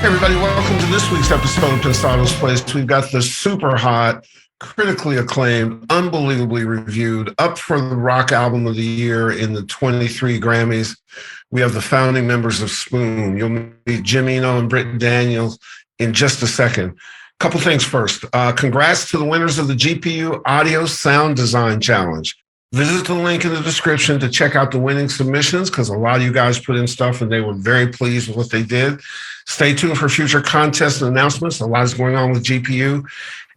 Hey everybody, welcome to this week's episode of Pensado's Place. We've got the super hot, critically acclaimed, unbelievably reviewed, up for the rock album of the year in the 23 Grammys. We have the founding members of Spoon. You'll meet Jim Eno and Britt Daniels in just a second. Couple things first. Congrats to the winners of the GPU Audio Sound Design Challenge. Visit the link in the description to check out the winning submissions because a lot of you guys put in stuff and they were very pleased with what they did. Stay tuned for future contests and announcements. A lot is going on with GPU.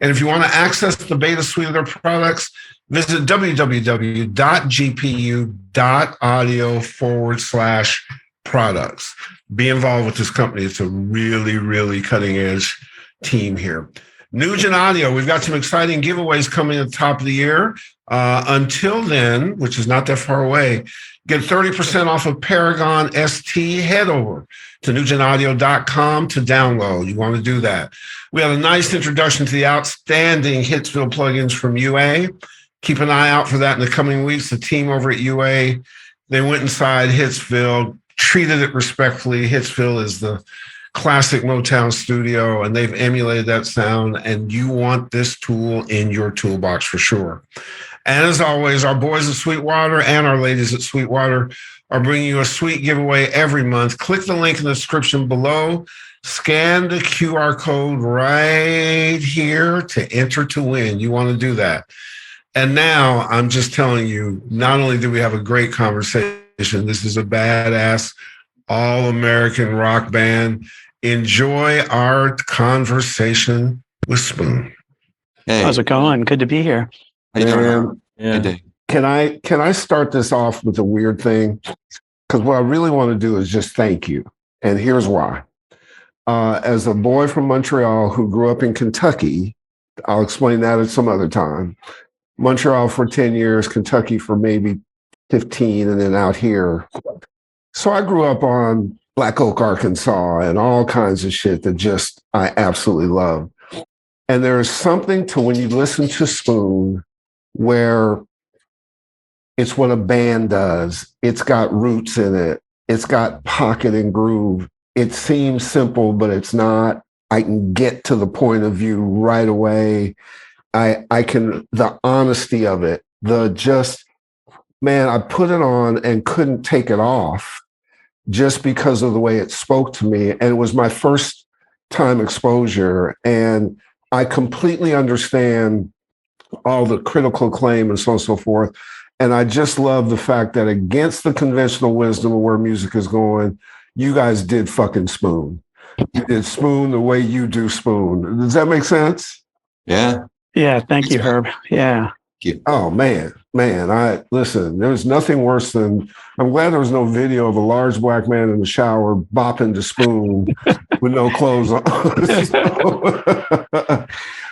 And if you want to access the beta suite of their products, visit www.gpu.audio/products. Be involved with this company. It's a really, really cutting edge team here. Nugent Audio, we've got some exciting giveaways coming at the top of the year. Until then, which is not that far away, get 30% off of Paragon ST. Head over to nugentaudio.com to download. You want to do that. We have a nice introduction to the outstanding Hitsville plugins from UA. Keep an eye out for that in the coming weeks. The team over at UA, they went inside Hitsville, treated it respectfully. Hitsville is the classic Motown studio, and they've emulated that sound, and you want this tool in your toolbox for sure. And as always, our boys at Sweetwater and our ladies at Sweetwater are bringing you a sweet giveaway every month. Click the link in the description below. Scan the QR code right here to enter to win. You want to do that. And now I'm just telling you, not only do we have a great conversation, this is a badass all-American rock band. Enjoy our conversation with Spoon. Hey. How's it going? Good to be here. Yeah. Yeah. Can I start this off with a weird thing? Because what I really want to do is just thank you. And here's why. As a boy from Montreal who grew up in Kentucky, I'll explain that at some other time. Montreal for 10 years, Kentucky for maybe 15, and then out here. So I grew up on Black Oak, Arkansas, and all kinds of shit that just I absolutely love. And there's something to when you listen to Spoon where it's what a band does. It's got roots in it. It's got pocket and groove. It seems simple, but it's not. I can get to the point of view right away. I can, the honesty of it, the just, man, I put it on and couldn't take it off just because of the way it spoke to me. And it was my first time exposure. And I completely understand all the critical acclaim and so on and so forth. And I just love the fact that against the conventional wisdom of where music is going, you guys did fucking Spoon. You did Spoon the way you do Spoon. Does that make sense? Yeah. Yeah. Thank you, Herb. Yeah. Oh, man. Listen, there's nothing worse than, I'm glad there was no video of a large black man in the shower bopping to Spoon with no clothes on.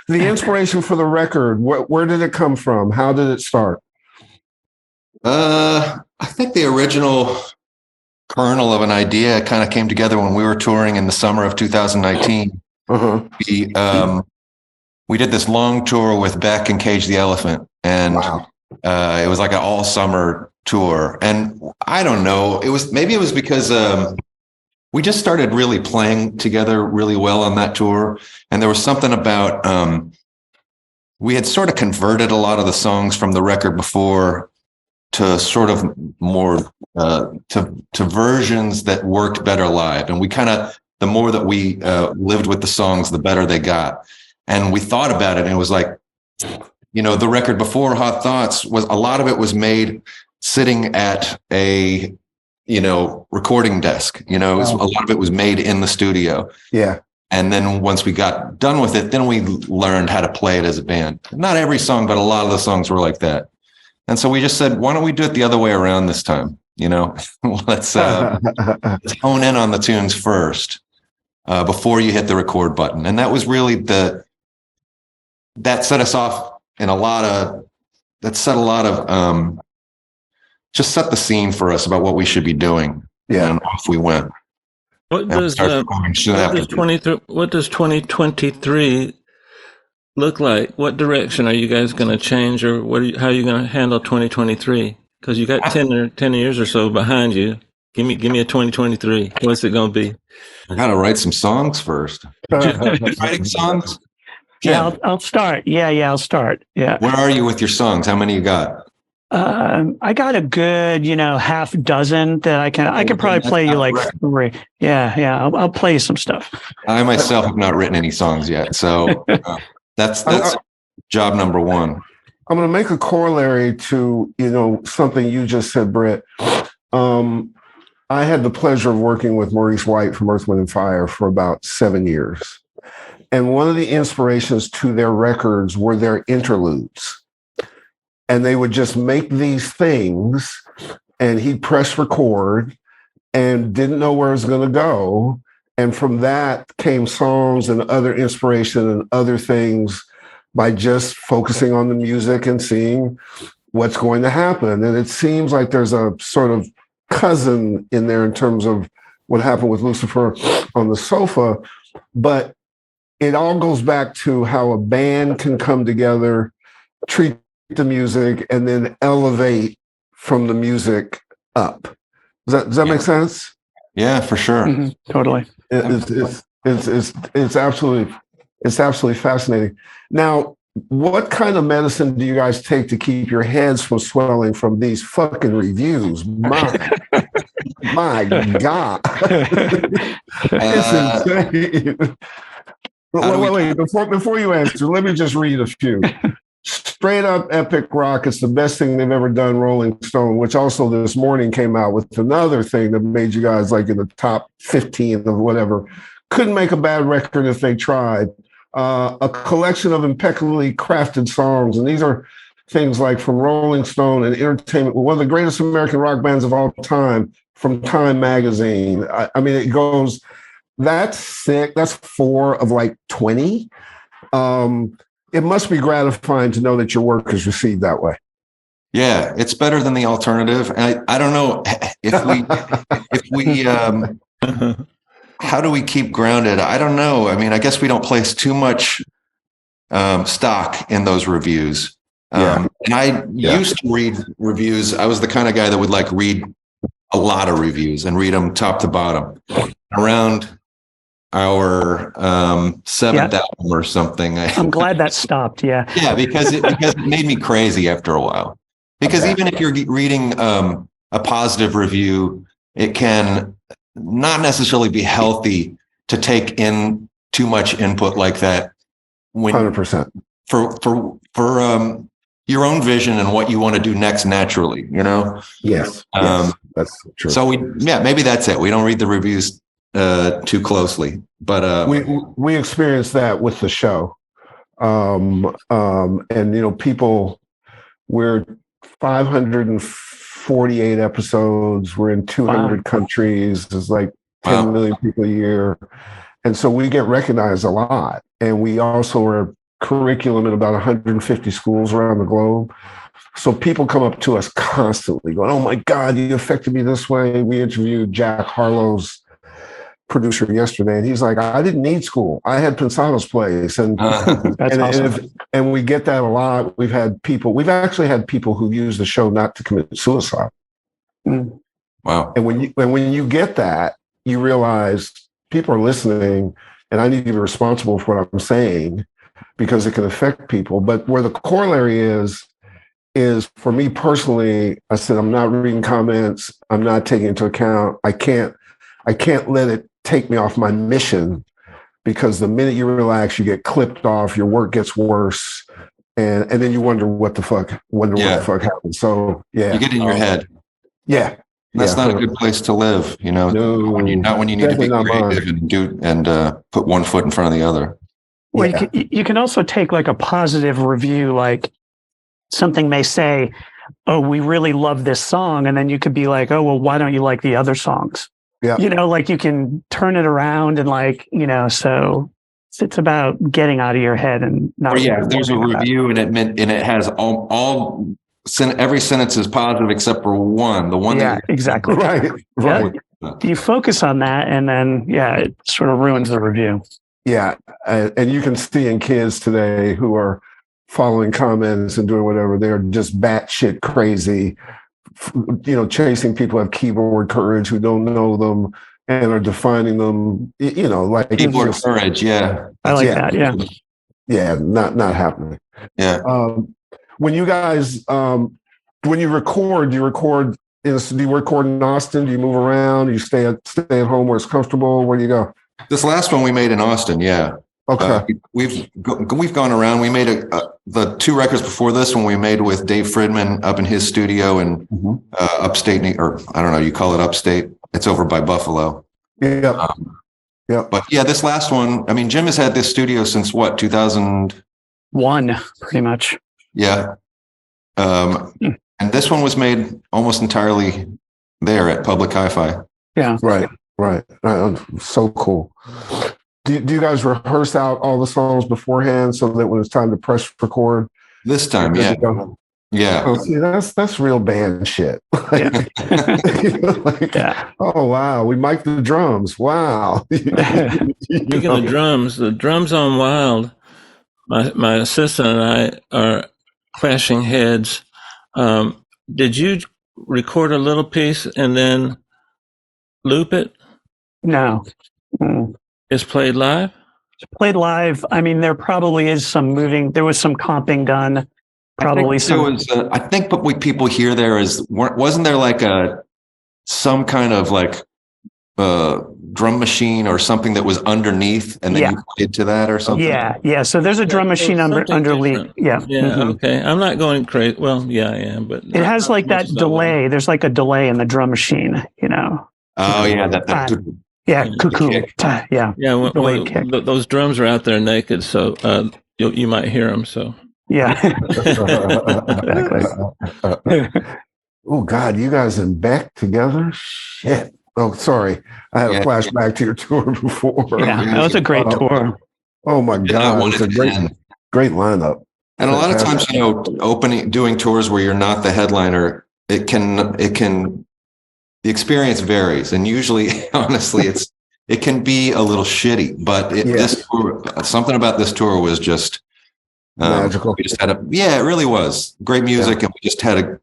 The inspiration for the record, where did it come from? How did it start? I think the original kernel of an idea kind of came together when we were touring in the summer of 2019. We did this long tour with Beck and Cage the Elephant, and wow. It was like an all summer tour. And I don't know, it was because we just started really playing together really well on that tour. And there was something about, we had sort of converted a lot of the songs from the record before to sort of more, to versions that worked better live. And we kind of, the more that we lived with the songs, the better they got. And we thought about it and it was like, the record before Hot Thoughts was, a lot of it was made sitting at a, recording desk, a lot of it was made in the studio. Yeah. And then once we got done with it, then we learned how to play it as a band. Not every song, but a lot of the songs were like that. And so we just said, why don't we do it the other way around this time? Let's hone in on the tunes first before you hit the record button. And that was really that set us off in just set the scene for us about what we should be doing. Yeah. And off we went. What does 2023 look like? What direction are you guys going to change, or how are you going to handle 2023? Because you got 10 years or so behind you. Give me a 2023. What's it gonna be? I gotta write some songs first. Writing songs? Yeah, I'll start. Yeah, I'll start. Yeah. Where are you with your songs? How many you got? I got a good, half dozen that I can probably play you like 3. Yeah. I'll play you some stuff. I myself have not written any songs yet, so that's job number one. I'm going to make a corollary to something you just said, Britt. I had the pleasure of working with Maurice White from Earth, Wind and Fire for about 7 years, and one of the inspirations to their records were their interludes. And they would just make these things, and he'd press record and didn't know where it was going to go. And from that came songs and other inspiration and other things by just focusing on the music and seeing what's going to happen. And it seems like there's a sort of cousin in there in terms of what happened with Lucifer on the Sofa. But it all goes back to how a band can come together, treat the music, and then elevate from the music up. Does that make sense? Yeah, for sure. Mm-hmm. Totally. It's absolutely fascinating. Now, what kind of medicine do you guys take to keep your heads from swelling from these fucking reviews? My God. It's insane. Wait. Before you answer, let me just read a few. Straight up epic rock. It's the best thing they've ever done, Rolling Stone, which also this morning came out with another thing that made you guys like in the top 15 of whatever. Couldn't make a bad record if they tried. A collection of impeccably crafted songs. And these are things like from Rolling Stone and Entertainment, one of the greatest American rock bands of all time, from Time Magazine. I mean, it goes, that's sick. That's 4 of like 20. It must be gratifying to know that your work is received that way. Yeah, it's better than the alternative. I don't know if we how do we keep grounded? I don't know. I mean, I guess we don't place too much stock in those reviews. And I used to read reviews. I was the kind of guy that would like read a lot of reviews and read them top to bottom. Around our 7th album or something. I'm glad that stopped. Yeah. Yeah, because it made me crazy after a while. Because even if you're reading a positive review, it can not necessarily be healthy to take in too much input like that. When 100% for your own vision and what you want to do next naturally, Yes, that's true. So maybe that's it. We don't read the reviews too closely, but we experienced that with the show, and people, we're 548 episodes, we're in 200 countries, there's like 10 million people a year, and so we get recognized a lot, and we also are curriculum in about 150 schools around the globe. So people come up to us constantly going, "Oh my God, you affected me this way." We interviewed Jack Harlow's producer yesterday, and he's like, "I didn't need school. I had Pensado's place." And that's awesome. And we get that a lot. We've actually had people who use the show not to commit suicide. Wow. And when you get that, you realize people are listening, and I need to be responsible for what I'm saying because it can affect people. But where the corollary is for me personally, I said, I'm not reading comments. I'm not taking into account. I can't let it take me off my mission, because the minute you relax, you get clipped off, your work gets worse. And then you wonder what the fuck happened. So you get in your head. Yeah. That's not a good place to live, No, not when you need to be creative and put one foot in front of the other. Well, you can also take like a positive review, like something may say, "Oh, we really love this song," and then you could be like, "Oh, well, why don't you like the other songs?" Yeah, like you can turn it around and so it's about getting out of your head and not. If there's a review and it has every sentence is positive except for one. The one. Yeah, exactly. Right. You focus on that, and then it sort of ruins the review. Yeah, and you can see in kids today who are following comments and doing whatever, they're just batshit crazy chasing people who have keyboard courage who don't know them and are defining them. Like Keyboard courage. Yeah. I like that. Yeah. Yeah. Not happening. Yeah. When you guys, when you record, do you record in Austin? Do you move around? Do you stay at home where it's comfortable? Where do you go? This last one we made in Austin. Yeah. Okay. We've gone around. We made the 2 records before this one we made with Dave Fridman up in his studio in upstate, or I don't know, you call it upstate. It's over by Buffalo. Yeah. But yeah, this last one, I mean, Jim has had this studio since what, 2001, pretty much. Yeah. And this one was made almost entirely there at Public Hi-Fi. Yeah. Right. So cool. Do you guys rehearse out all the songs beforehand so that when it's time to press record? This time, yeah. Yeah. Oh, see, that's real band shit. Yeah. Oh, wow. We mic'd the drums. Wow. Speaking of drums, the drums on Wild, my assistant and I are clashing heads. Did you record a little piece and then loop it? No. It's played live? It's played live. I mean, there probably is some moving. There was some comping done. Probably I think what people hear there is, wasn't there like some kind of like drum machine or something that was underneath and then you played to that or something? Yeah. So there's a drum machine underneath. Yeah. Okay. I'm not going crazy. Well, yeah, I am, but it has like that delay. There's like a delay in the drum machine, Oh yeah, that cuckoo. Yeah. Those drums are out there naked, so you might hear them. So yeah. Exactly. Oh God, you guys in Beck together? Shit. Oh, sorry. I had a flashback to your tour before. Yeah, that was a great tour. Oh my God, it's a great lineup. And a lot of times, doing tours where you're not the headliner, it can the experience varies, and usually, honestly, it can be a little shitty. But this tour, something about this tour was just magical. We just had it really was great music, and we just had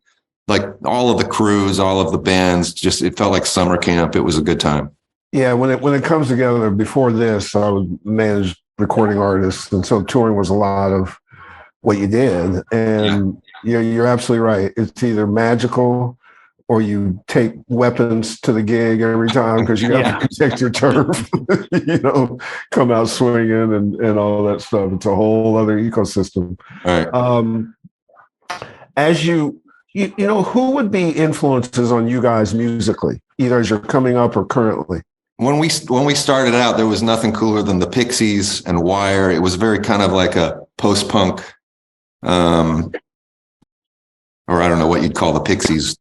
like all of the crews, all of the bands. Just it felt like summer camp. It was a good time. Yeah, when it comes together. Before this, I would manage recording artists, and so touring was a lot of what you did. And you're absolutely right. It's either magical, or you take weapons to the gig every time because you have to protect your turf, come out swinging and all that stuff. It's a whole other ecosystem. Right. As who would be influences on you guys musically, either as you're coming up or currently? When we started out, there was nothing cooler than the Pixies and Wire. It was very kind of like a post-punk, or I don't know what you'd call the Pixies,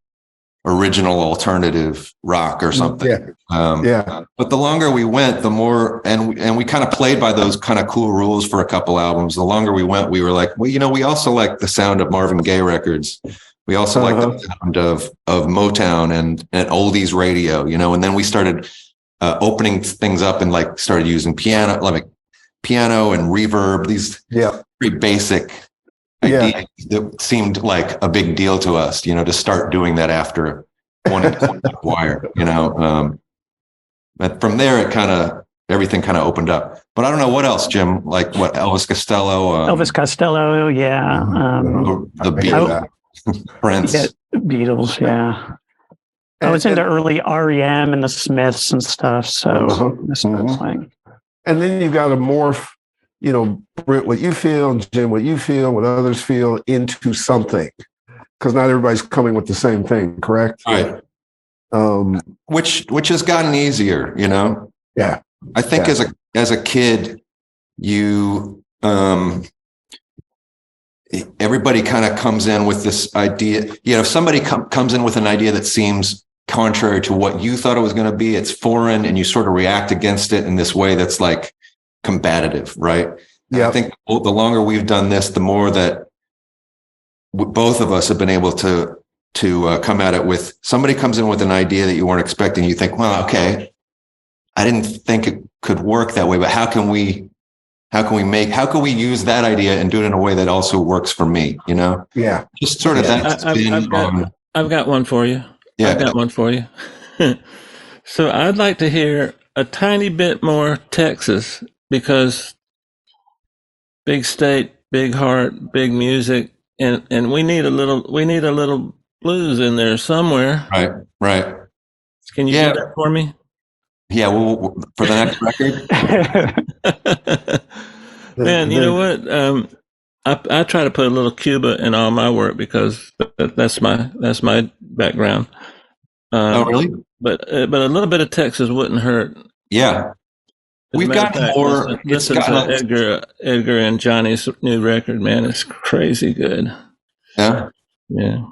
original alternative rock or something. But the longer we went, the more, and we kind of played by those kind of cool rules for a couple albums. The longer we went, we were like, well, we also like the sound of Marvin Gaye records. We also like the sound of Motown and oldies radio, and then we started opening things up and like started using piano and reverb, these pretty basic ideas that seemed like a big deal to us, to start doing that after 20 Wire, but from there everything kind of opened up. But I don't know what else, Jim, like what Elvis Costello, the Beatles, Prince, Beatles, I was into early REM and the Smiths and stuff. So that's what I'm saying. And then you've got to morph, Britt, what you feel, Jim, what you feel, what others feel into something. Because not everybody's coming with the same thing, correct? Right. Which has gotten easier, Yeah. I think as a kid, everybody kind of comes in with this idea. If somebody comes in with an idea that seems contrary to what you thought it was going to be, it's foreign, and you sort of react against it in this way that's like combative, right? Yeah. I think the longer we've done this, the more that both of us have been able to come at it with, somebody comes in with an idea that you weren't expecting. You think, well, okay, I didn't think it could work that way, but how can we use that idea and do it in a way that also works for me? Yeah. Just sort of that spin on I've got one for you. Yeah. I've got one for you. So I'd like to hear a tiny bit more Texas, because big state, big heart, big music, and we need a little blues in there somewhere. Right. Right. Can you Yeah. do that for me? Yeah. Well, for the next record. Man, you know what? I try to put a little Cuba in all my work because that's my background. Oh, really? But a little bit of Texas wouldn't hurt. Yeah. As We've a matter of gotten fact, more. listen to Edgar and Johnny's new record, man. It's crazy good. Yeah. Yeah.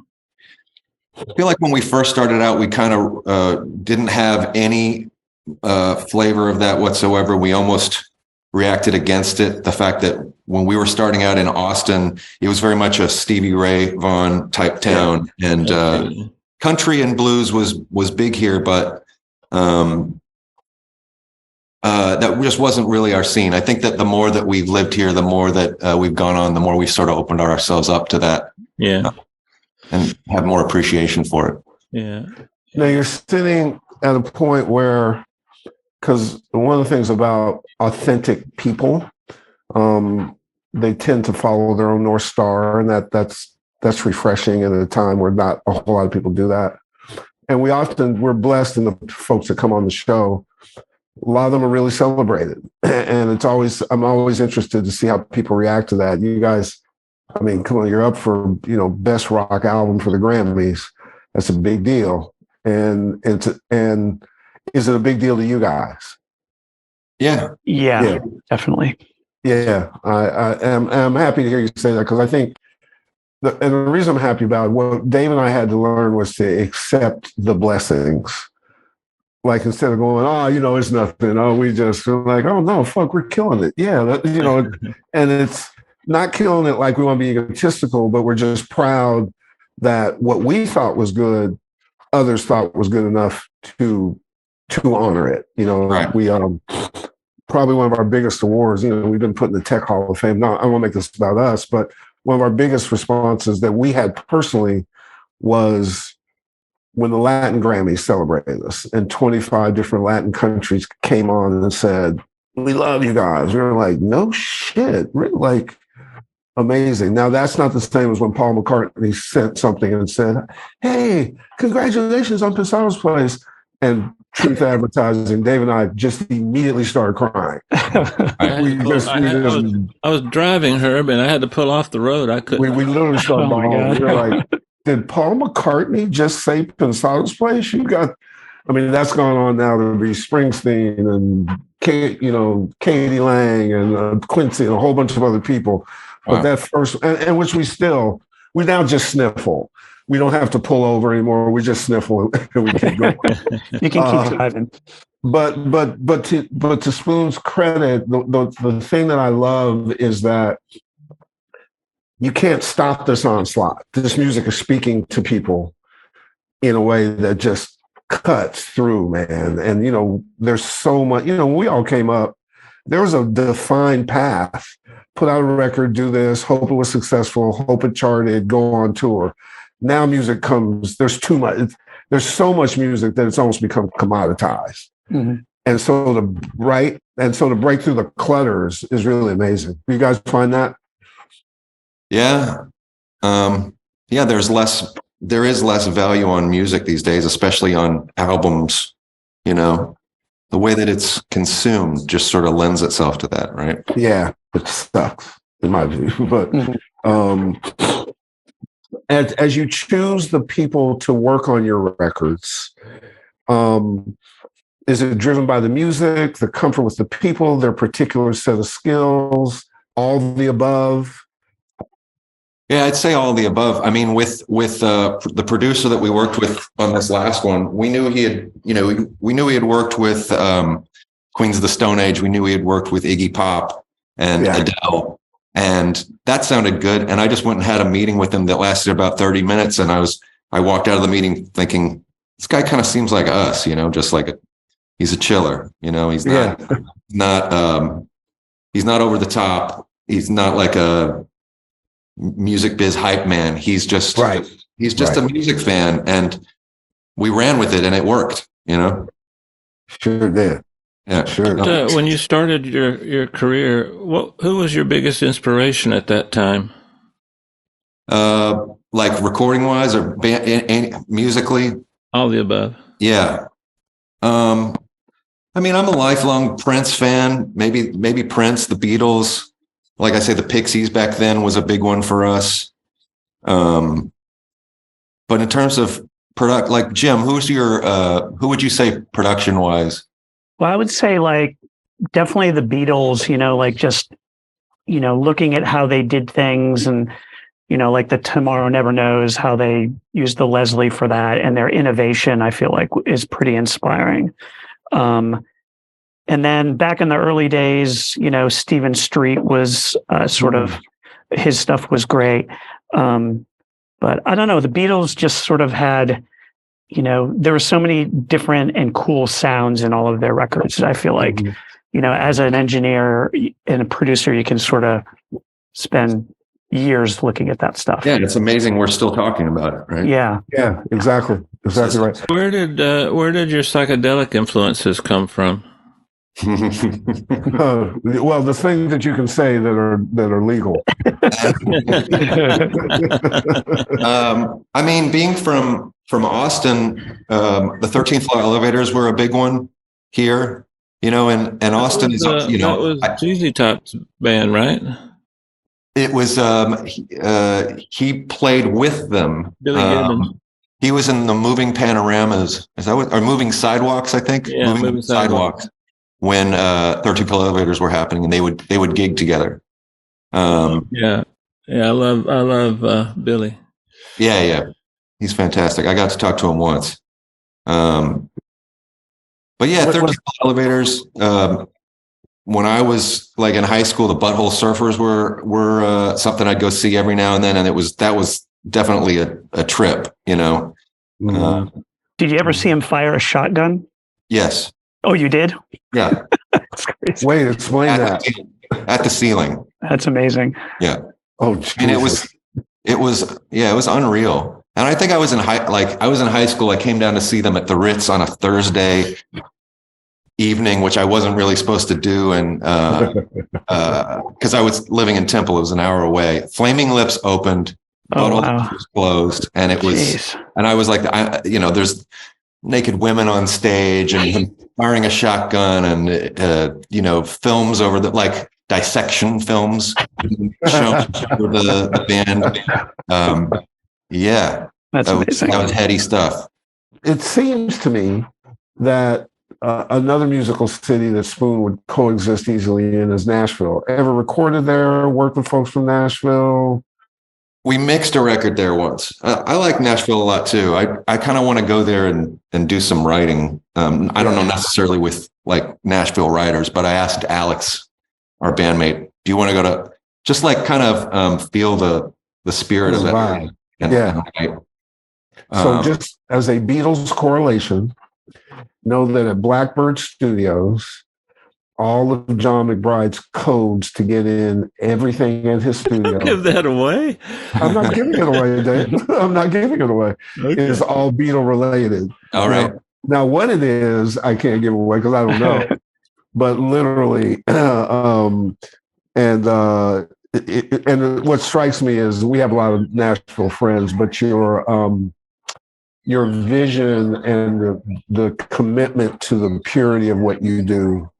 I feel like when we first started out, we kind of didn't have any flavor of that whatsoever. We almost reacted against it. The fact that when we were starting out in Austin, it was very much a Stevie Ray Vaughan type town, and country and blues was big here, but that just wasn't really our scene. I think that the more that we've lived here, the more that we've gone on, the more we've sort of opened ourselves up to that. Yeah. And have more appreciation for it. Yeah. Now you're sitting at a point where, because one of the things about authentic people, they tend to follow their own North Star, and that's refreshing at a time where not a whole lot of people do that. And we're blessed in the folks that come on the show. A lot of them are really celebrated, and I'm always interested to see how people react to that. You guys, I mean, come on, you're up for, best rock album for the Grammys. That's a big deal. And is it a big deal to you guys? Yeah. Yeah, definitely. Yeah. I'm happy to hear you say that, because I think and the reason I'm happy about it, what Dave and I had to learn was to accept the blessings. Like, instead of going, it's nothing. Oh, we just feel like, oh no, fuck, we're killing it. Yeah. And it's not killing it like we want to be egotistical, but we're just proud that what we thought was good, others thought was good enough to honor it. Right. We probably one of our biggest awards, we've been put in the Tech Hall of Fame. Now, I won't make this about us, but one of our biggest responses that we had personally was when the Latin Grammys celebrated us, and 25 different Latin countries came on and said, "We love you guys." We were like, "No shit," really, like, amazing. Now, that's not the same as when Paul McCartney sent something and said, "Hey, congratulations on Pensado's place." And Truth Advertising, Dave and I just immediately started crying. I was driving, Herb, and I had to pull off the road. I couldn't. We literally started bawling. We were like, did Paul McCartney just say Pensado's place? That's going on now to be Springsteen and Katie Lang and Quincy and a whole bunch of other people. But that first, and which we now just sniffle. We don't have to pull over anymore. We just sniffle and we keep going. You can keep driving. But to Spoon's credit, the thing that I love is that you can't stop this onslaught. This music is speaking to people in a way that just cuts through, man. And there's so much. When we all came up, there was a defined path. Put out a record, do this, hope it was successful, hope it charted, go on tour. Now music comes, there's too much. There's so much music that it's almost become commoditized. Mm-hmm. And so to break through the clutters is really amazing. You guys find that? Yeah. There is less value on music these days, especially on albums. The way that it's consumed just sort of lends itself to that, right? Yeah, it sucks in my view. But as you choose the people to work on your records, is it driven by the music, the comfort with the people, their particular set of skills, all of the above? Yeah, I'd say all of the above. I mean, with the producer that we worked with on this last one, we knew he had, we knew he had worked with Queens of the Stone Age. We knew he had worked with Iggy Pop and Adele, and that sounded good. And I just went and had a meeting with him that lasted about 30 minutes. And I walked out of the meeting thinking, this guy kind of seems like us, just like he's a chiller. He's not he's not over the top. He's not like a music biz hype man. He's just He's just a music fan, and we ran with it, and it worked. Sure did. Yeah, sure. When you started your career, who was your biggest inspiration at that time? Like recording wise or musically? All the above. Yeah. I mean, I'm a lifelong Prince fan. Maybe Prince, the Beatles. Like I say, the Pixies back then was a big one for us. But in terms of product, like Jim, who would you say production wise? Well, I would say like definitely the Beatles, like just, looking at how they did things and, like the Tomorrow Never Knows, how they used the Leslie for that, and their innovation, I feel like is pretty inspiring. And then back in the early days, Stephen Street was sort of, his stuff was great. But I don't know, the Beatles just sort of had, there were so many different and cool sounds in all of their records. I feel like, as an engineer and a producer, you can sort of spend years looking at that stuff. Yeah, it's amazing we're still talking about it, right? Yeah. Yeah, exactly right. Where did your psychedelic influences come from? Well, the things that you can say that are legal. I mean, being from Austin, the 13th floor elevators were a big one here. And Austin is, that was ZZ Top's band, right? It was. He played with them. Billy Gibbons. He was in the Moving Panoramas. Is that what? Or Moving Sidewalks? I think. Yeah, Moving Sidewalks. When 13th floor elevators were happening, and they would gig together. Yeah, I love Billy. Yeah, he's fantastic. I got to talk to him once. But yeah, 13th floor elevators. When I was like in high school, the Butthole Surfers were something I'd go see every now and then, and that was definitely a trip, Did you ever see him fire a shotgun? Yes. Oh, you did? Yeah. That's crazy. Wait, explain that. At the ceiling. That's amazing. Yeah. Oh, Jesus. And it was unreal. And I think I was in high school. I came down to see them at the Ritz on a Thursday evening, which I wasn't really supposed to do. And because I was living in Temple, it was an hour away. Flaming Lips opened, Butthole was closed, and it was, and I was like, there's naked women on stage and him firing a shotgun and films over the dissection films shown for the band. That's amazing. That was heady stuff. It seems to me that another musical city that Spoon would coexist easily in is Nashville. Ever recorded there? Worked with folks from Nashville? We mixed a record there once. I like Nashville a lot too. I kind of want to go there and do some writing. I don't know necessarily with like Nashville writers, but I asked Alex, our bandmate, do you want to go to just like kind of feel the spirit of it? So just as a Beatles correlation, know that at Blackbird Studios, all of John McBride's codes to get in everything in his studio. Don't give that away. I'm not giving it away, Dave. I'm not giving it away. Okay. It's all Beatle related. All right. Now, what it is, I can't give away because I don't know. But literally, and what strikes me is we have a lot of Nashville friends, but your vision and the commitment to the purity of what you do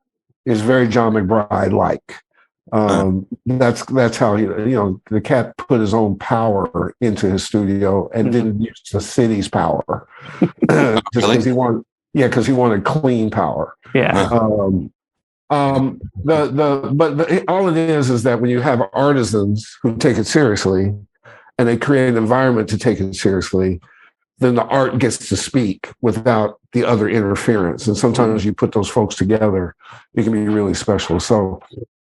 is very John McBride like. That's how the cat put his own power into his studio and didn't use the city's power just because he wanted clean power. Yeah. But all it is that when you have artisans who take it seriously and they create an environment to take it seriously, then the art gets to speak without the other interference. And sometimes you put those folks together, it can be really special. So,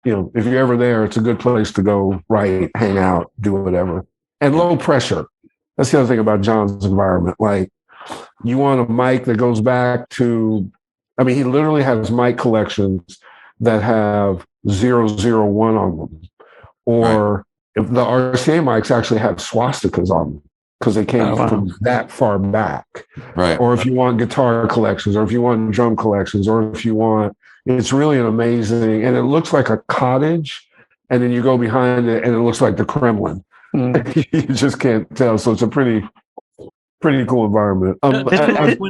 if you're ever there, it's a good place to go write, hang out, do whatever. And low pressure. That's the other thing about John's environment. Like, you want a mic that goes back to, he literally has mic collections that have 001 on them. Or if the RCA mics actually have swastikas on them. because they came Oh, wow. from that far back. Right. Or if you want guitar collections, or if you want drum collections, or if you want, it's really an amazing, and it looks like a cottage, and then you go behind it and it looks like the Kremlin. You just can't tell. So it's a pretty cool environment. Tell him like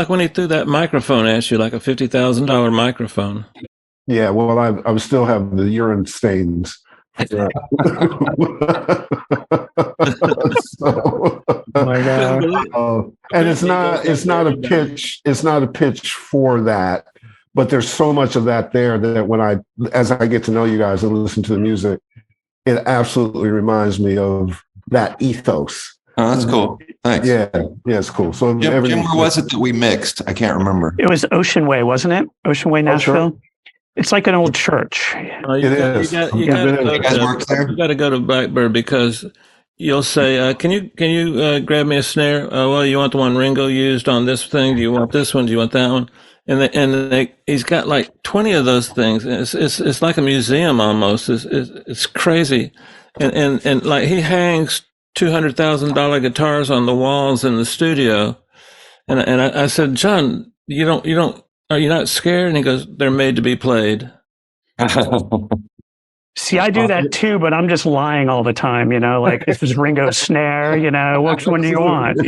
when he threw that microphone at you, like a $50,000 microphone. Yeah, well, I still have the urine stains. So, Oh my God. and it's not a pitch for that, but there's so much of that there that as I get to know you guys and listen to the music, it absolutely reminds me of that ethos. Oh, that's cool. Thanks. Yeah, it's cool. So Jim, where was it that we mixed? I can't remember. It was Ocean Way, wasn't it? Ocean Way, Nashville. Sure. It's like an old church. You got to go to Blackbird, because you'll say, "Can you grab me a snare? Well, you want the one Ringo used on this thing? Do you want this one? Do you want that one?" And he's got like 20 of those things. It's like a museum almost. It's crazy, and like he hangs $200,000 guitars on the walls in the studio, and I said, "John, you don't. Are you not scared?" And he goes, "They're made to be played." See, I do that too, but I'm just lying all the time, like this is Ringo's snare, which one do you want,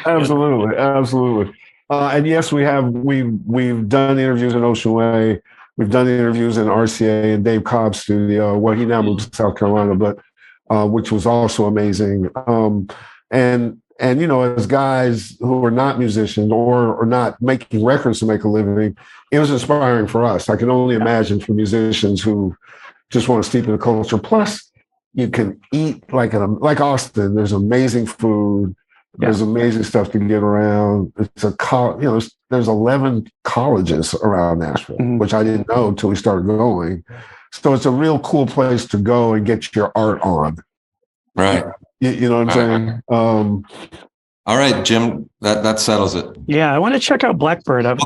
Absolutely. And yes, we've done interviews in Ocean Way. We've done interviews in RCA and Dave Cobb's studio. Well, he now moved to South Carolina, but which was also amazing. And as guys who are not musicians or not making records to make a living, it was inspiring for us. I can only imagine for musicians who just want to steep in the culture. Plus, you can eat like Austin. There's amazing food. There's amazing stuff to get around. It's there's 11 colleges around Nashville, which I didn't know until we started going. So it's a real cool place to go and get your art on. Right. You know what I'm saying? All right, Jim, that settles it. Yeah, I want to check out Blackbird. I've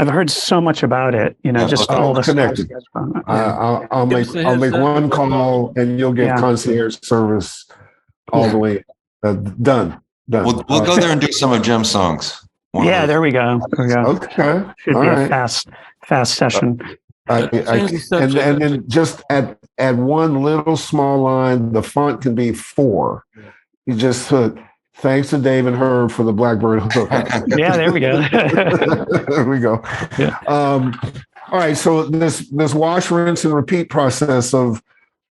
heard so much about it. Just all the connected. I'll make one call and you'll get concierge service all the way. Done. We'll go there and do some of Jim's songs. There we go. Okay. Should be a fast session. And then just add one little small line. The font can be 4. You just put, "Thanks to Dave and Herb for the Blackbird hook." Yeah, there we go. There we go. Yeah. All right. So this wash, rinse, and repeat process of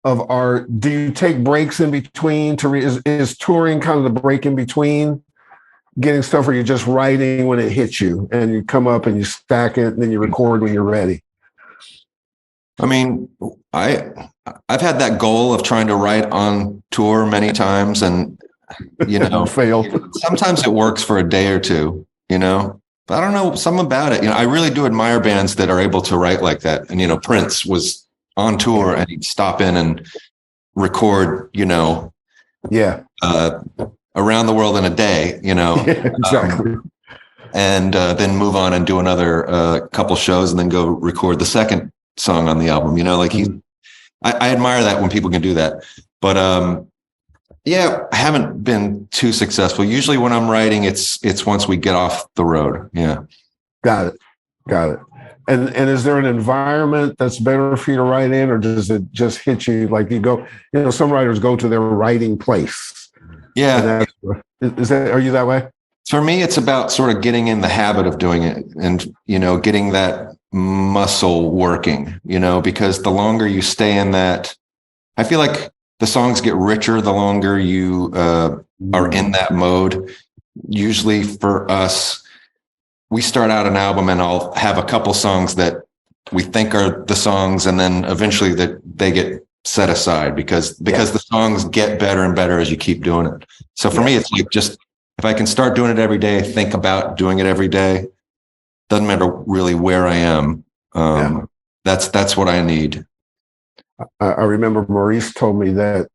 art. Do you take breaks in between? Is touring kind of the break in between getting stuff, or you're just writing when it hits you and you come up and you stack it and then you record when you're ready? I mean, I've had that goal of trying to write on tour many times, and failed. Sometimes it works for a day or two, but I don't know, something about it. I really do admire bands that are able to write like that. And Prince was on tour and he'd stop in and record, around the world in a day, exactly. And then move on and do another couple shows and then go record the second song on the album. I admire that when people can do that. But I haven't been too successful. Usually when I'm writing, it's once we get off the road. Yeah. Got it. And is there an environment that's better for you to write in, or does it just hit you like you go? Some writers go to their writing place. Yeah. Are you that way? For me, it's about sort of getting in the habit of doing it and, getting that muscle working, because the longer you stay in that, I feel like the songs get richer the longer you are in that mode. Usually for us, we start out an album and I'll have a couple songs that we think are the songs, and then eventually that they get set aside because the songs get better and better as you keep doing it. So for me, it's like just if I can start doing it every day, think about doing it every day. Doesn't matter really where I am. That's what I need. I remember Maurice told me that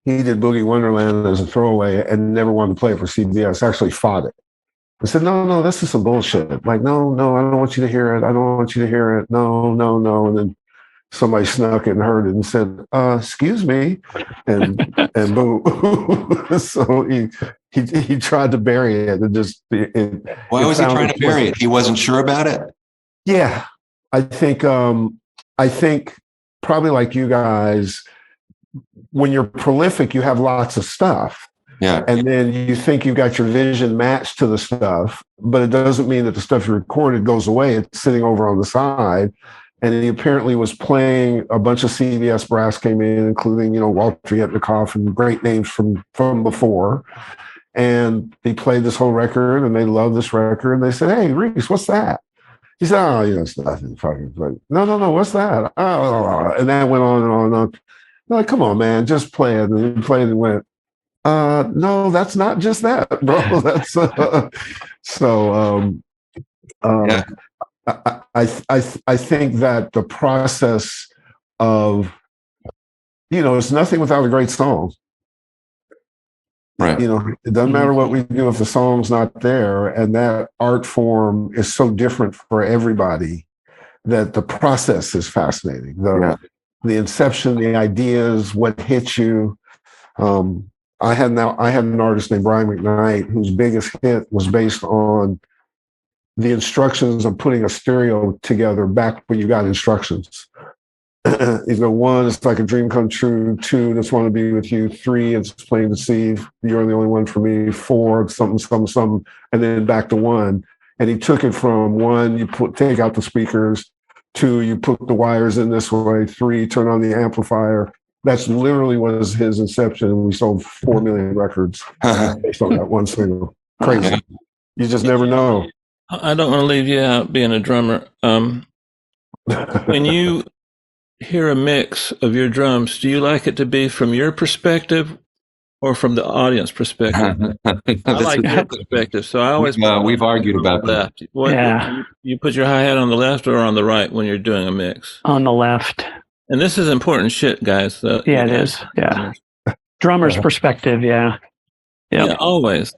he did Boogie Wonderland as a throwaway and never wanted to play it for CBS. Actually fought it. I said, no, this is some bullshit. Like, no, I don't want you to hear it. I don't want you to hear it. No. And then somebody snuck and heard it and said, excuse me, and boom. So he tried to bury it and just Why was he trying to bury it? He wasn't sure about it. Yeah, I think probably like you guys, when you're prolific, you have lots of stuff. Yeah. And then you think you got your vision matched to the stuff, but it doesn't mean that the stuff you recorded goes away. It's sitting over on the side. And he apparently was playing a bunch of CBS brass came in, including, Walter Yetnikoff and great names from before. And he played this whole record and they loved this record. And they said, hey, Reese, what's that? He said, oh, it's nothing. Fucking. No, what's that? Oh, and that went on and on and on. They're like, come on, man, just play it. And he played and went, no, that's not just that, bro. That's yeah. I think that the process of, it's nothing without a great song. Right. It doesn't matter what we do if the song's not there. And that art form is so different for everybody that the process is fascinating. The inception, the ideas, what hits you. I had an artist named Brian McKnight whose biggest hit was based on the instructions of putting a stereo together back when you got instructions. One, it's like a dream come true. Two, just want to be with you. Three, it's plain to see you're the only one for me. Four, something, and then back to one. And he took it from one, you take out the speakers. Two, you put the wires in this way. Three, turn on the amplifier. That's literally was his inception. And we sold 4 million records based on that one single. Crazy. You just never know. I don't want to leave you out being a drummer. When you hear a mix of your drums, do you like it to be from your perspective or from the audience perspective? I like your perspective, so I always we've argued about that. You put your hi-hat on the left or on the right when you're doing a mix? On the left. And this is important shit, guys. Yeah, it is. Yeah. Drummer's perspective, yeah. Yep. Yeah, always.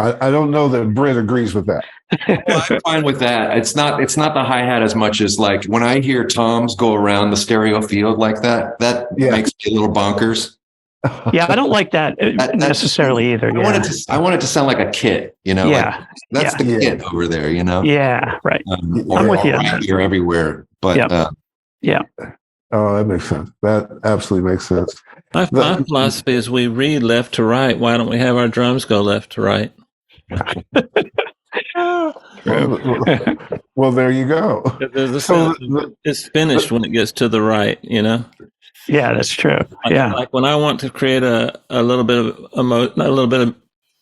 I don't know that Britt agrees with that. Well, I'm fine with that. It's not the hi-hat as much as like when I hear toms go around the stereo field like that makes me a little bonkers. Yeah, I don't like that necessarily either. I want it to sound like a kit, Yeah. That's the kit over there, Yeah, right. I'm with you. Right here everywhere. But yeah. Oh, that makes sense. That absolutely makes sense. My philosophy is we read left to right. Why don't we have our drums go left to right? Well, there you go. It's finished when it gets to the right, Yeah, that's true. Like when I want to create a little bit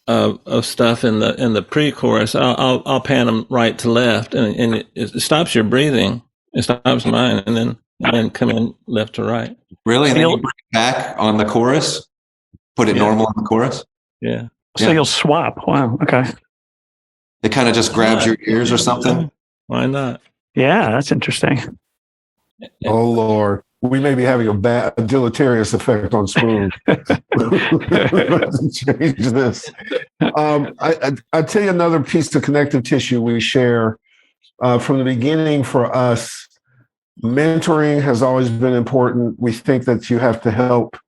of stuff in the pre-chorus, I'll pan them right to left, and it stops your breathing. It stops mine, and then come in left to right. Really? And then you bring it back on the chorus? Put it normal on the chorus? Yeah. So you'll swap. Wow. Okay. It kind of just grabs your ears or something? Why not? Yeah, that's interesting. Oh, Lord. We may be having a deleterious effect on Spoon. Change this. I'll tell you another piece of connective tissue we share. From the beginning for us, mentoring has always been important. We think that you have to help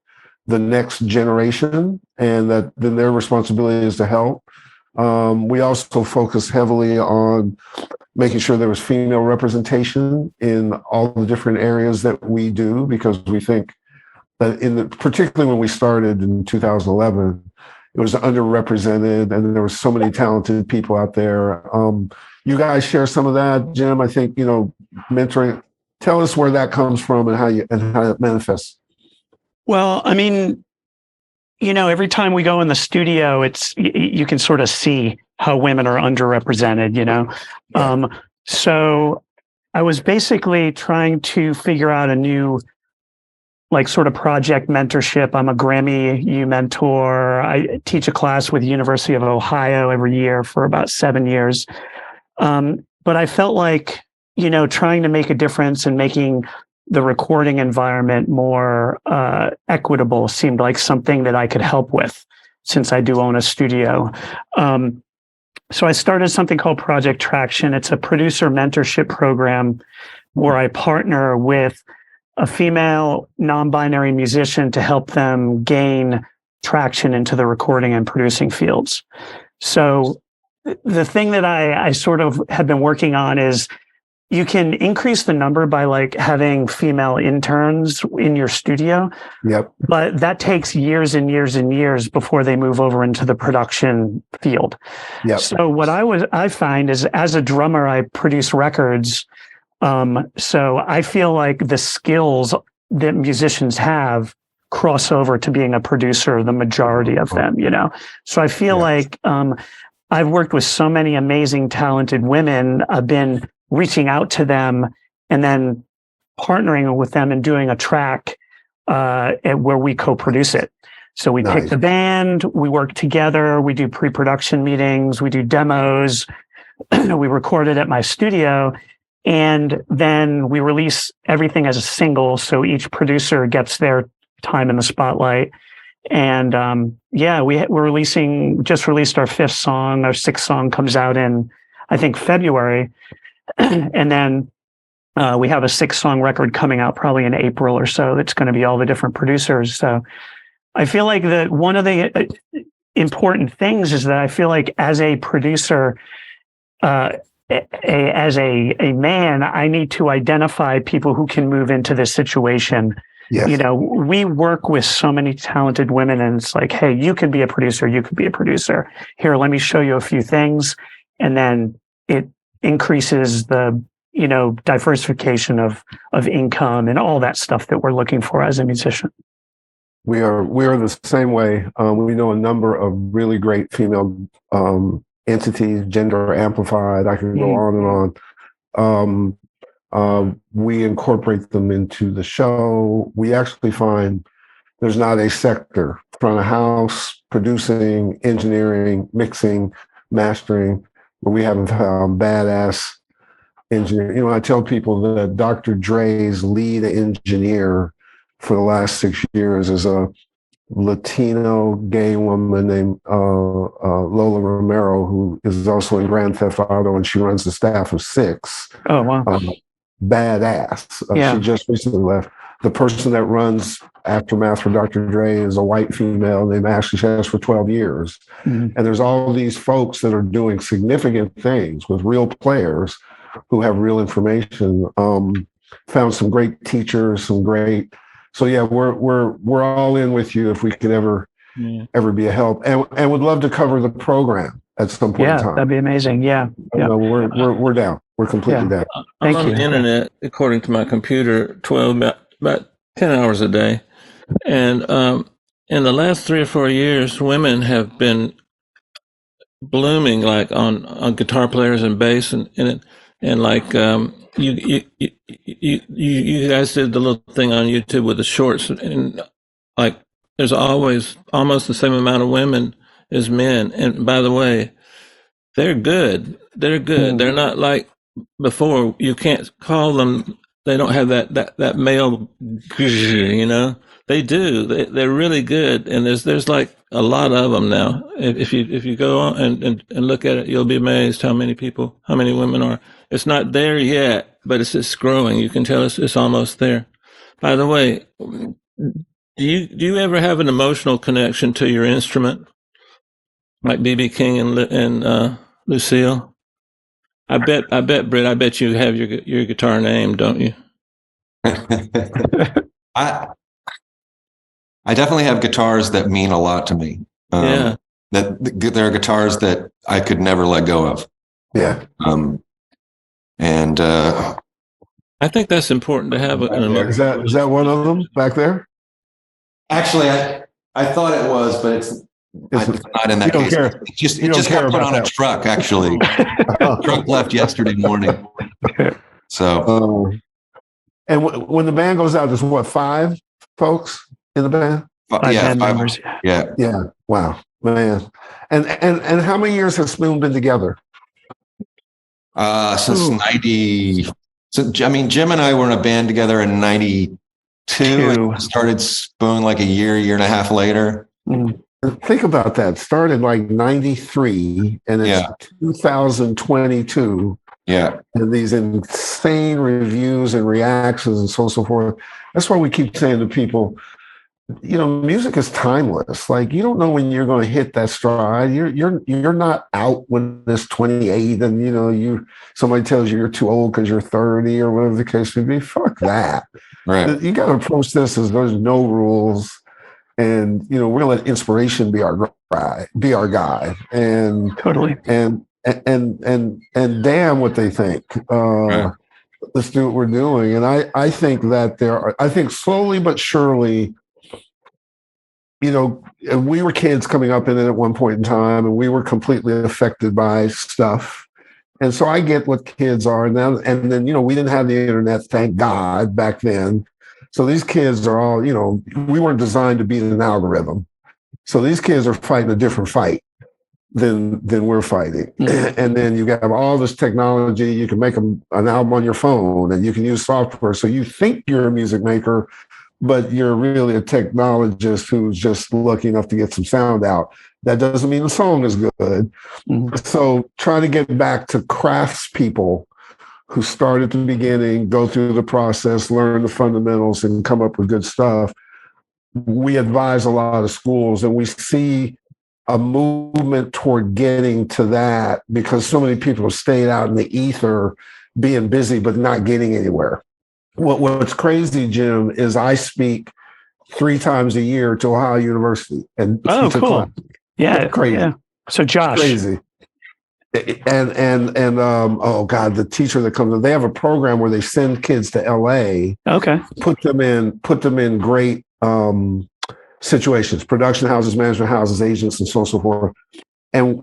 the next generation and that then their responsibility is to help. We also focus heavily on making sure there was female representation in all the different areas that we do, because we think that particularly when we started in 2011, it was underrepresented and there were so many talented people out there. You guys share some of that, Jim. I think, mentoring, tell us where that comes from and how it manifests. Well, I mean, every time we go in the studio, you can sort of see how women are underrepresented, So I was basically trying to figure out a new, sort of project mentorship. I'm a Grammy mentor. I teach a class with the University of Ohio every year for about 7 years. But I felt like, trying to make a difference and making the recording environment more equitable seemed like something that I could help with, since I do own a studio. So I started something called Project Traction. It's a producer mentorship program where I partner with a female non-binary musician to help them gain traction into the recording and producing fields. So the thing that I sort of have been working on is you can increase the number by like having female interns in your studio. Yep. But that takes years and years and years before they move over into the production field. Yep. So what I find is, as a drummer, I produce records. So I feel like the skills that musicians have cross over to being a producer, the majority of them, you know? So I feel like I've worked with so many amazing, talented women. I've been reaching out to them and then partnering with them and doing a track where we co-produce it. So we pick the band, we work together, we do pre-production meetings, we do demos, we record it at my studio, and then we release everything as a single. So each producer gets their time in the spotlight. And we're just released our 5th song. Our 6th song comes out in, I think, February. And then we have a 6-song record coming out probably in April or so. That's going to be all the different producers. So I feel like that one of the important things is that I feel like as a producer, as a man, I need to identify people who can move into this situation. Yes. You know, we work with so many talented women, and it's like, hey, you can be a producer. You could be a producer. Here, let me show you a few things. And then it increases the, you know, diversification of income and all that stuff that we're looking for as a musician. We are the same way. We know a number of really great female entities, gender amplified. I can go on and on. We incorporate them into the show. We actually find there's not a sector, front of house, producing, engineering, mixing, mastering, where we haven't found badass engineer. You know, I tell people that Dr. Dre's lead engineer for the last 6 years is a Latino gay woman named Lola Romero, who is also in Grand Theft Auto, and she runs a staff of 6. Oh, wow. Badass. She just recently left. The person that runs Aftermath for Dr. Dre is a white female named Ashley. She has for 12 years. Mm-hmm. And there's all these folks that are doing significant things with real players who have real information. Found some great teachers, some great. So yeah, we're all in with you if we could ever be a help, and would love to cover the program at some point in time. That'd be amazing. Yeah. No, we're down. We're completely down. I'm on the internet, according to my computer, about 10 hours a day, and in the last 3 or 4 years, women have been blooming, like on guitar players and bass, and like you guys did the little thing on YouTube with the shorts, and like there's always almost the same amount of women as men. And by the way, they're good. They're good. They're not like before. You can't call them. They don't have that male, you know. They do. They're really good, and there's like a lot of them now. If you go on and look at it, you'll be amazed how many women are. It's not there yet, but it's growing. You can tell it's almost there. By the way, do you ever have an emotional connection to your instrument, like B.B. King and Lucille? I bet, Britt. I bet you have your guitar name, don't you? I definitely have guitars that mean a lot to me. That there are guitars that I could never let go of. Yeah. And I think that's important to have an emotion. Is that one of them back there? Actually, I thought it was, but it's not in that case. It just got put on a truck, actually. Truck left yesterday morning. So, and when the band goes out, there's what, 5 folks in the band? 5 members. Yeah. Wow, man. And how many years has Spoon been together? Since 90. So, I mean, Jim and I were in a band together in 92. And started Spoon like a year and a half later. Think about that. Started like 93, and it's 2022. Yeah. and these insane reviews and reactions and so on and so forth. That's why we keep saying to people, music is timeless. Like, you don't know when you're going to hit that stride. You're not out when it's 28 and somebody tells you you're too old because you're 30 or whatever the case may be. Fuck that. Right. You got to approach this as there's no rules, and we're gonna let inspiration be our guide, and Totally. and damn what they think. Right. Let's do what we're doing, and I think that I think slowly but surely. We were kids coming up in it at one point in time, and we were completely affected by stuff. And so I get what kids are now. And then, we didn't have the internet, thank God, back then. So these kids are all, we weren't designed to beat an algorithm. So these kids are fighting a different fight than we're fighting. Mm-hmm. And then you got all this technology. You can make an album on your phone, and you can use software. So you think you're a music maker, but you're really a technologist who's just lucky enough to get some sound out. That doesn't mean the song is good. Mm-hmm. So trying to get back to craftspeople who start at the beginning, go through the process, learn the fundamentals, and come up with good stuff. We advise a lot of schools, and we see a movement toward getting to that because so many people have stayed out in the ether being busy but not getting anywhere. What's crazy, Jim, is I speak 3 times a year to Ohio University and teach a class. Yeah, it's crazy. Yeah. So Josh, it's crazy. And oh God, the teacher that comes in, they have a program where they send kids to LA. Okay. Put them in great situations, production houses, management houses, agents, and so on and so forth. And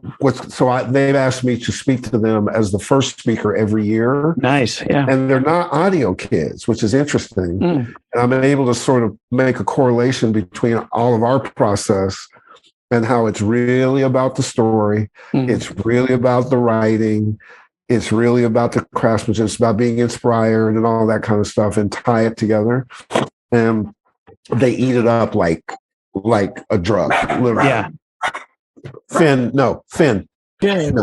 they've asked me to speak to them as the first speaker every year. Nice, yeah. And they're not audio kids, which is interesting. And I'm able to sort of make a correlation between all of our process and how it's really about the story. It's really about the writing. It's really about the craftsmanship. It's about being inspired and all that kind of stuff, and tie it together. And they eat it up like a drug, literally. Yeah. Finn. Jim,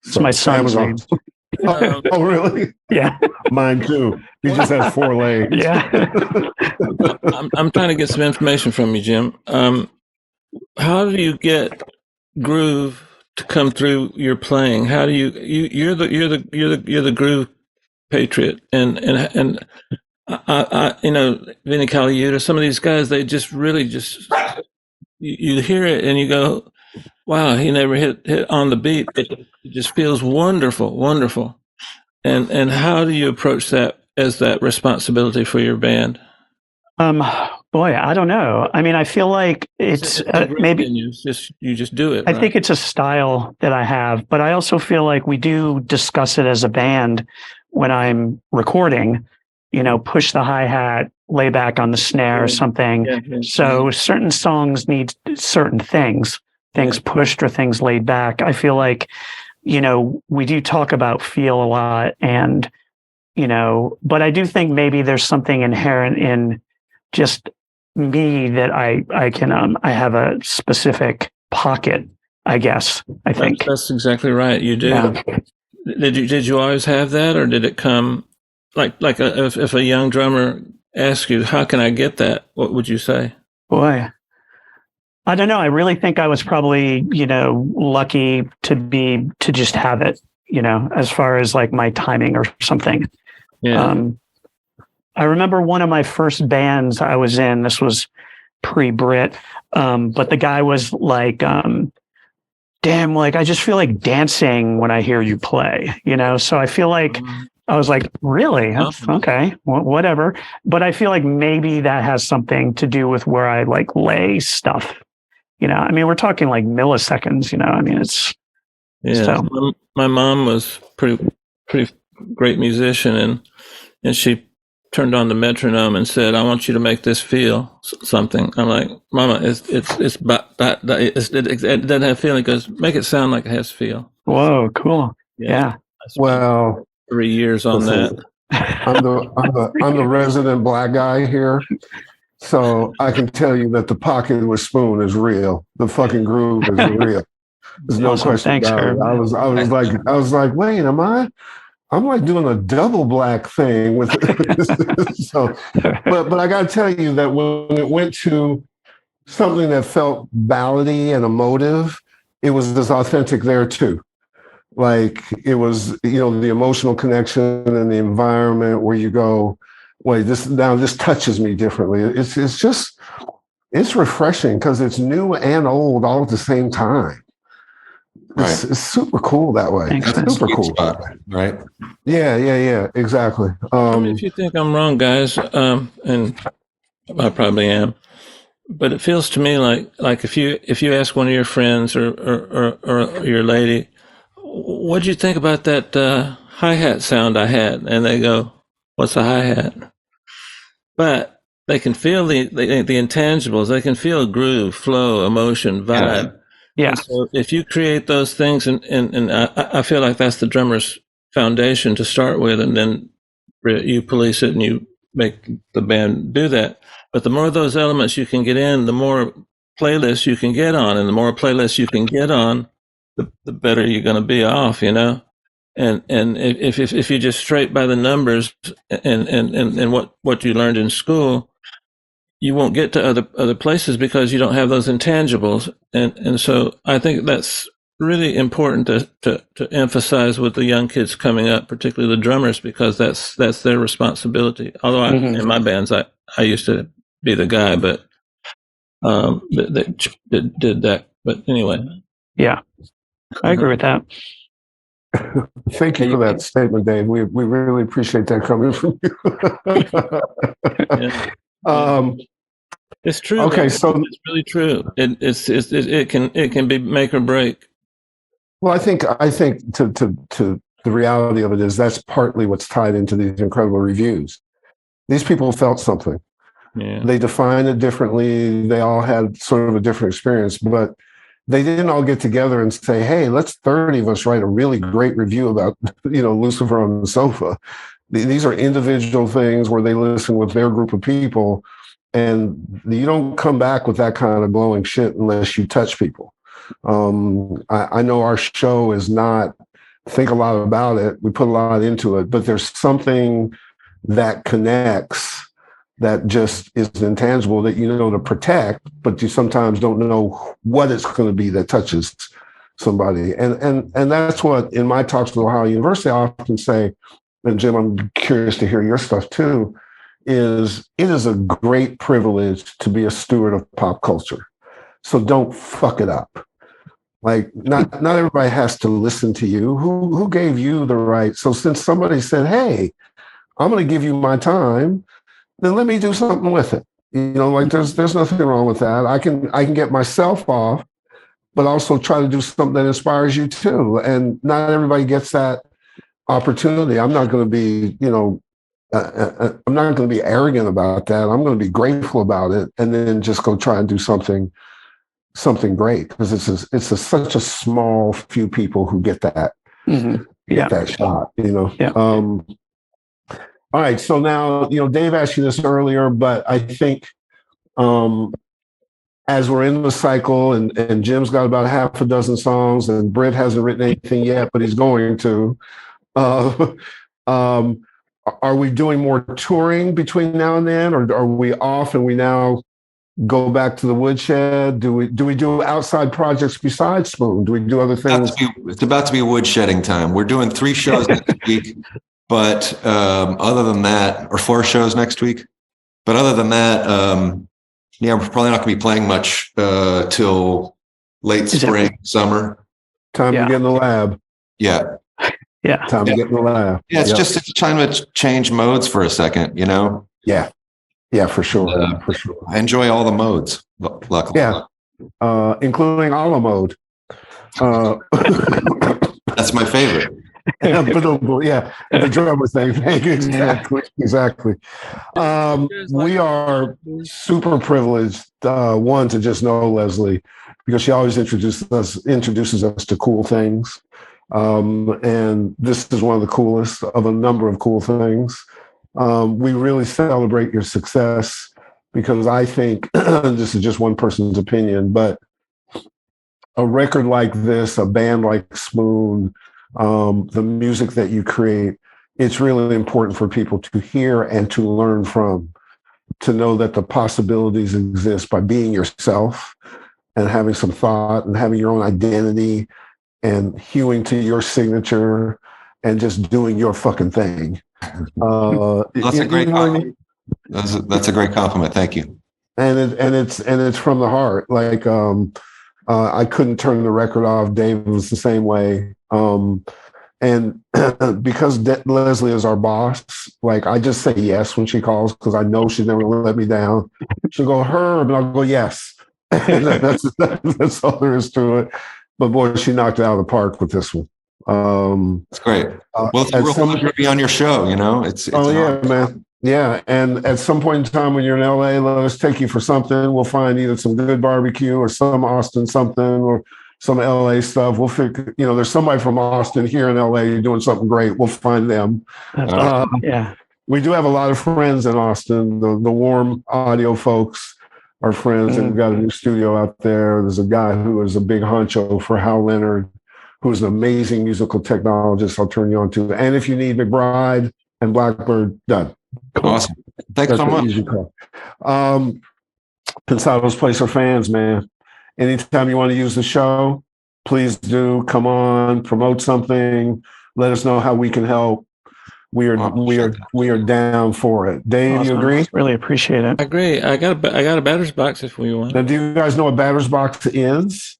it's my son's name. Oh, really? Yeah. Mine too. He just has 4 legs. Yeah. I'm trying to get some information from you, Jim. How do you get groove to come through your playing? How do you're the groove patriot, and I Vinnie Colaiuta, some of these guys, they just really you hear it and you go, wow, he never hit on the beat, but it just feels wonderful. And how do you approach that as that responsibility for your band? Boy, I don't know. I mean, I feel like it's maybe you just do it. I think it's a style that I have, but I also feel like we do discuss it as a band when I'm recording. Push the hi-hat, lay back on the snare or something. So certain songs need certain things pushed or things laid back. I feel like, we do talk about feel a lot, and, but I do think maybe there's something inherent in just me that I have a specific pocket, I guess. I think that's exactly right. You do. Yeah. Did you always have that, or did it come if a young drummer asks you, how can I get that? What would you say? Boy, I don't know. I really think I was probably, lucky to just have it, as far as like my timing or something. Yeah. I remember one of my first bands I was in, this was pre-Britt, but the guy was like, damn, like, I just feel like dancing when I hear you play, So I feel like I was like, really? Okay, whatever. But I feel like maybe that has something to do with where I like lay stuff. I mean, we're talking like milliseconds, I mean, it's. Yeah. So. My mom was pretty great musician, and she turned on the metronome and said, I want you to make this feel something. I'm like, Mama, it doesn't have feeling. It goes, make it sound like it has feel. Whoa, cool. Yeah. Well, 3 years on that. I'm the resident black guy here. So I can tell you that the pocket with spoon is real. The fucking groove is real. There's no Awesome. question Thanks, about it. Herb. I was like, wait, I'm like doing a double black thing with so, but I got to tell you that when it went to something that felt ballady and emotive, it was as authentic there too. Like it was, the emotional connection and the environment where you go, wait, this touches me differently. It's refreshing because it's new and old all at the same time. Right. It's super cool that way. Thanks, It's man. super cool. Right. Yeah, exactly. Tell me if you think I'm wrong, guys, and I probably am. But it feels to me like if you ask one of your friends or your lady, what'd you think about that hi-hat sound I had? And they go, "What's a hi-hat?" But they can feel the intangibles. They can feel groove, flow, emotion, vibe. Yeah. And so if you create those things, and I feel like that's the drummer's foundation to start with, and then you police it and you make the band do that. But the more of those elements you can get in, the more playlists you can get on, and the more playlists you can get on, the better you're going to be off, And if you just straight by the numbers and what you learned in school, you won't get to other places because you don't have those intangibles. And so I think that's really important to emphasize with the young kids coming up, particularly the drummers, because that's their responsibility. Although in my bands, I used to be the guy, but that did that. But anyway. Yeah. I agree with that. Thank you for that statement, Dave. We really appreciate that coming from you. Yeah. It's true. Okay, so it's really true. It can be make or break. Well, I think to the reality of it is that's partly what's tied into these incredible reviews. These people felt something. Yeah. They defined it differently. They all had sort of a different experience, but they didn't all get together and say, "Hey, let's 30 of us write a really great review about Lucifer on the Sofa." These are individual things where they listen with their group of people, and you don't come back with that kind of glowing shit unless you touch people. I know our show is not think a lot about it. We put a lot into it, but there's something that connects that just is intangible that to protect, but you sometimes don't know what it's going to be that touches somebody. And that's what in my talks with Ohio University I often say, and Jim, I'm curious to hear your stuff too, is it is a great privilege to be a steward of pop culture. So don't fuck it up. Like not everybody has to listen to you. Who gave you the right? So since somebody said, "Hey, I'm going to give you my time," then let me do something with it. Like there's nothing wrong with that. I can get myself off, but also try to do something that inspires you too. And not everybody gets that opportunity. I'm not going to be, I'm not going to be arrogant about that. I'm going to be grateful about it, and then just go try and do something great, because it's such a small few people who get that get that shot. Yeah. All right, so now Dave asked you this earlier, but I think as we're in the cycle, and Jim's got about half a dozen songs, and Britt hasn't written anything yet, but he's going to. Are we doing more touring between now and then, or are we off and we now go back to the woodshed? Do we do outside projects besides Spoon? Do we do other things? It's about to be woodshedding time. We're doing 3 shows next week, but other than that, or 4 shows next week. But other than that, we're probably not going to be playing much till late spring, summer. Time to get in the lab. Yeah. Yeah. Time to get in the lab. Yeah, it's trying to change modes for a second, Yeah. Yeah, for sure. For sure. I enjoy all the modes, luckily. Yeah. Including a la mode. That's my favorite. Yeah, the drummer thing. Exactly. We are super privileged, one, to just know Leslie, because she always introduces us to cool things. And this is one of the coolest of a number of cool things. We really celebrate your success, because I think this is just one person's opinion, but a record like this, a band like Spoon, the music that you create, it's really important for people to hear and to learn from, to know that the possibilities exist by being yourself and having some thought and having your own identity and hewing to your signature and just doing your fucking thing. That's a great compliment. That's a great compliment. Thank you. And it's from the heart. Like I couldn't turn the record off. Dave was the same way. And because Leslie is our boss, like I just say yes when she calls because I know she's never gonna let me down. She'll go Herb, and I'll go yes. And that's all there is to it. But boy, she knocked it out of the park with this one. That's great. Well, it's a real pleasure to be on your show. You know, it's man. Yeah, and at some point in time when you're in LA, let us take you for something. We'll find either some good barbecue or some Austin something or some LA stuff. We'll figure, there's somebody from Austin here in LA doing something great. We'll find them. Yeah. We do have a lot of friends in Austin. The Warm Audio folks are friends, and we've got a new studio out there. There's a guy who is a big honcho for Hal Leonard, who's an amazing musical technologist I'll turn you on to. And if you need McBride and Blackbird, done. Awesome. Thanks so much. Pensado's Place for fans, man. Anytime you want to use the show, please do. Come on, promote something. Let us know how we can help. We are down for it. Dave, you agree? Really appreciate it. I agree. I got a batter's box if we want. Now, do you guys know what batter's box is?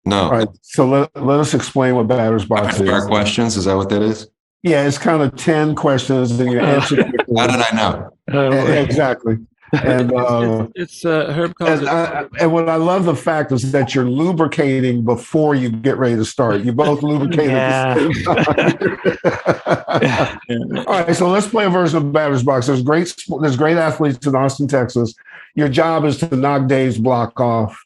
No. All right. So let us explain what batter's box is. Questions. Is that what that is? Yeah, it's kind of 10 questions and you answer. How did I know? Exactly. And it's Herb calls and what I love the fact is that you're lubricating before you get ready to start. You both lubricate at the same time. All right, so let's play a version of batter's box. There's great athletes in Austin, Texas. Your job is to knock Dave's block off,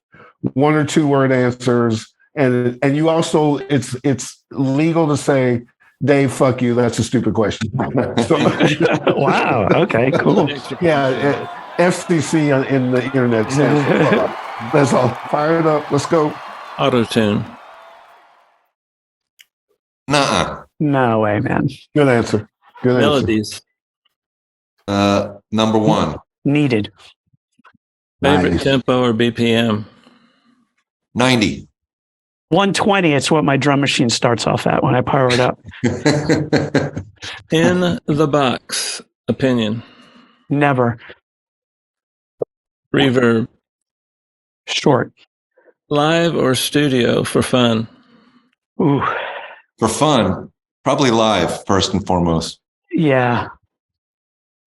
1 or 2 word answers, and you also it's legal to say, Dave, fuck you. That's a stupid question. So, wow. Okay. Cool. Yeah. FCC in the internet stands. That's all. Fire it up. Let's go. Auto-tune. Nuh-uh. No way, man. Good answer. Good Melodies. Number 1. Needed. Favorite tempo or BPM? 90. 120. It's what my drum machine starts off at when I power it up. In the box. Opinion. Never. Reverb. Short. Live or studio for fun? Ooh. For fun, probably live first and foremost. Yeah.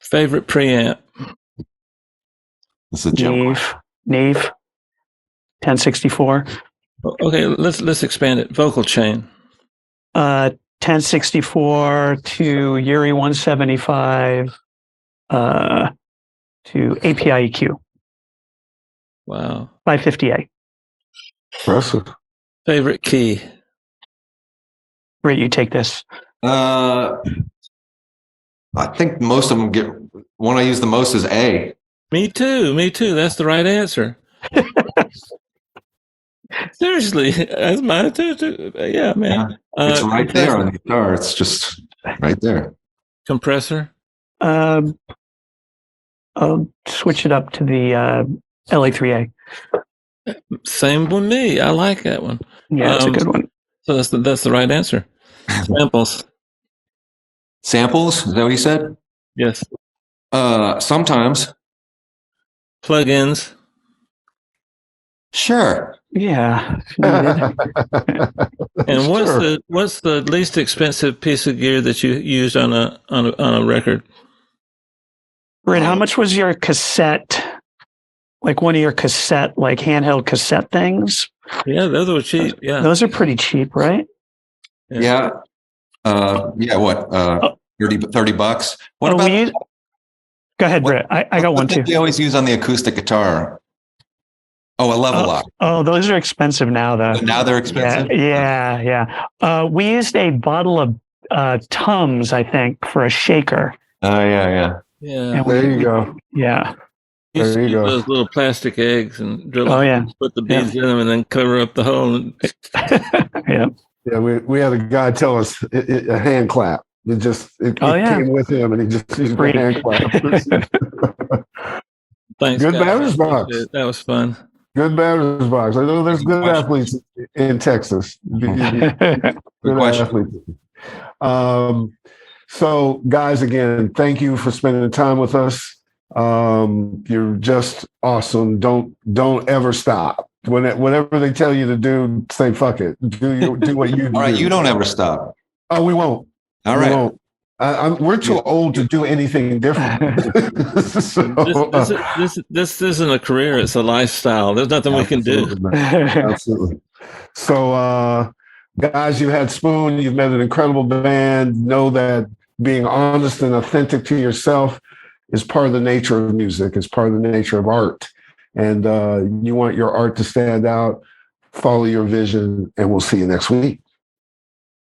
Favorite preamp? It's a joke. Neve. 1064. Okay, let's expand it. Vocal chain. 1064 to Yuri 175 to API EQ. Wow. 558. Impressive. Favorite key? Britt, you take this. I think most of them one I use the most is A. Me too. That's the right answer. Seriously, that's mine too. Yeah, man. It's right there on the guitar. It's just right there. Compressor? I'll switch it up to the LA3A. Same with me. I like that one. Yeah, that's a good one. So that's the right answer. Samples. Samples? Is that what you said? Yes. Sometimes. Plugins. Sure. Yeah. And what's the least expensive piece of gear that you used on a record? Britt, how much was your cassette? Like one of your cassette, like handheld cassette things? Yeah, those were cheap. Yeah. Those are pretty cheap, right? Yeah. What? $30. What about? Go ahead, Britt. I got one too. We always use on the acoustic guitar. Oh, a level lock. Oh, those are expensive now, though. Now they're expensive? Yeah. We used a bottle of Tums, I think, for a shaker. Oh, yeah. Yeah. There you go. Yeah. used There to you use go. those little plastic eggs and drill Oh, them, yeah. put the beads in them, and then cover up the hole. Yeah. Yeah, we had a guy tell us a hand clap. It came with him, and he just used a hand clap. Thanks, Good guys. batter's box. That was fun. Good batter's box. I know there's good athletes in Texas. Good athletes. So, guys, again, thank you for spending time with us. You're just awesome. Don't ever stop. Whatever they tell you to do, say fuck it. Do what you do. All right, you don't ever stop. Oh, we won't. All right. We won't. We're too old to do anything different. This isn't a career; it's a lifestyle. There's nothing we can do. Absolutely. So, guys, you had Spoon. You've met an incredible band. Know that being honest and authentic to yourself is part of the nature of music. It's part of the nature of art. And you want your art to stand out. Follow your vision, and we'll see you next week.